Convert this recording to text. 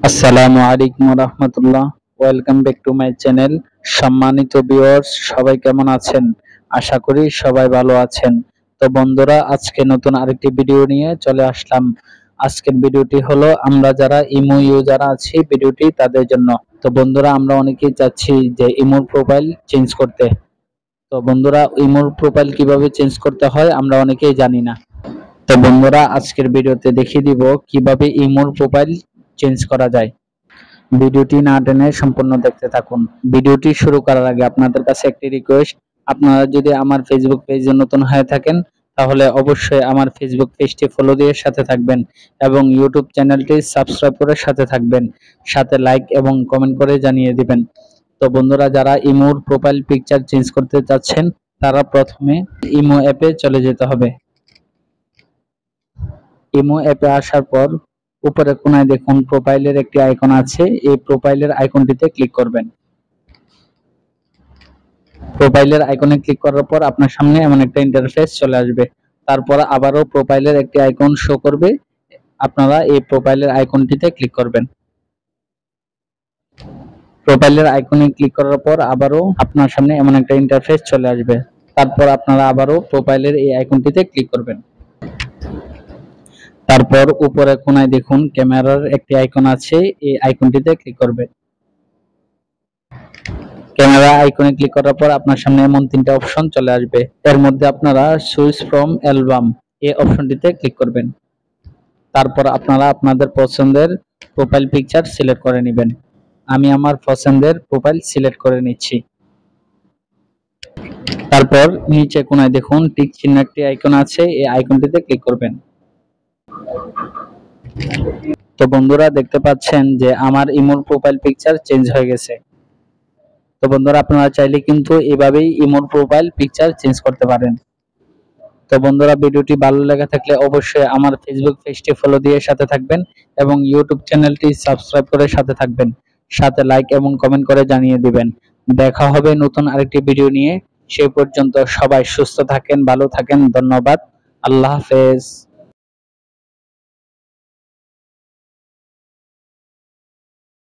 আসসালামু আলাইকুম রাহমাতুল্লাহ। Welcome back to my channel. সম্মানিত ভিউয়ার্স, সবাই কেমন আছেন? আশা করি সবাই ভালো আছেন। তো বন্ধুরা, আজকে নতুন আরেকটি ভিডিও নিয়ে চলে আসলাম। আজকের ভিডিওটি হলো আমরা যারা ইমো ইউজার আছি ভিডিওটি তাদের জন্য। তো বন্ধুরা, আমরা অনেকেই চাচ্ছি যে ইমোর প্রোফাইল চেঞ্জ করতে। তো বন্ধুরা, ইমোর প্রোফাইল কিভাবে চেঞ্জ করতে হয় আমরা অনেকেই জানি না। তো বন্ধুরা, আজকের ভিডিওতে দেখিয়ে দিব কিভাবে ইমোর প্রোফাইল চেঞ্জ করা যায়। ভিডিওটি না টেনে সম্পূর্ণ দেখতে থাকুন। ভিডিওটি শুরু করার আগে আপনাদের কাছে একটি রিকোয়েস্ট, আপনারা যদি আমার ফেসবুক পেজে নতুন হয়ে থাকেন তাহলে অবশ্যই আমার ফেসবুক পেজটি ফলো দিয়ে সাথে থাকবেন এবং ইউটিউব চ্যানেলটি সাবস্ক্রাইব করে সাথে থাকবেন, সাথে লাইক এবং কমেন্ট করে জানিয়ে দিবেন। তো বন্ধুরা, যারা ইমোর প্রোফাইল পিকচার চেঞ্জ করতে চাচ্ছেন তারা প্রথমে ইমো অ্যাপে চলে যেতে হবে। ইমো অ্যাপে আসার পর উপরে কোনায় দেখুন প্রোফাইলের একটি আইকন আছে, এই প্রোফাইলের আইকনটিতে ক্লিক করবেন। প্রোফাইলের আইকনে ক্লিক করার পর আপনার সামনে এমন একটা ইন্টারফেস চলে আসবে। তারপর আবারও প্রোফাইলের একটি আইকন শো করবে, আপনারা এই প্রোফাইলের আইকনটিতে ক্লিক করবেন। প্রোফাইলের আইকনে ক্লিক করার পর আবারও আপনার সামনে এমন একটা ইন্টারফেস চলে আসবে। তারপর আপনারা আবারও প্রোফাইলের এই আইকনটিতে ক্লিক করবেন। তারপর উপরে কোনায় দেখুন ক্যামেরার একটি আইকন আছে, এই আইকনটিতে ক্লিক করবেন। ক্যামেরা আইকনে ক্লিক করার পর আপনার সামনে এমন তিনটা অপশন চলে আসবে। এর মধ্যে আপনারা সুইচ ফ্রম অ্যালবাম এই অপশনটিতে ক্লিক করবেন। তারপর আপনারা আপনাদের পছন্দের প্রোফাইল পিকচার সিলেক্ট করে নেবেন। আমি আমার পছন্দের প্রোফাইল সিলেক্ট করে নিচ্ছি। তারপর নিচে কোনায় দেখুন টিক চিহ্ন একটি আইকন আছে, এই আইকনটিতে ক্লিক করবেন। তো বন্ধুরা, দেখতে পাচ্ছেন যে আমার ইমোর প্রোফাইল পিকচার চেঞ্জ হয়ে গেছে। তো বন্ধুরা, আপনারা চাইলে কিন্তু এভাবেই ইমোর প্রোফাইল পিকচার চেঞ্জ করতে পারেন। তো বন্ধুরা, ভিডিওটি ভালো লেগে থাকলে অবশ্যই আমার ফেসবুক পেজটি ফলো দিয়ে সাথে থাকবেন এবং ইউটিউব চ্যানেলটি সাবস্ক্রাইব করে সাথে থাকবেন, সাথে লাইক এবং কমেন্ট করে জানিয়ে দিবেন। দেখা হবে নতুন আরেকটি ভিডিও নিয়ে। সেই পর্যন্ত সবাই সুস্থ থাকেন, ভালো থাকেন। ধন্যবাদ। আল্লাহ হাফেজ।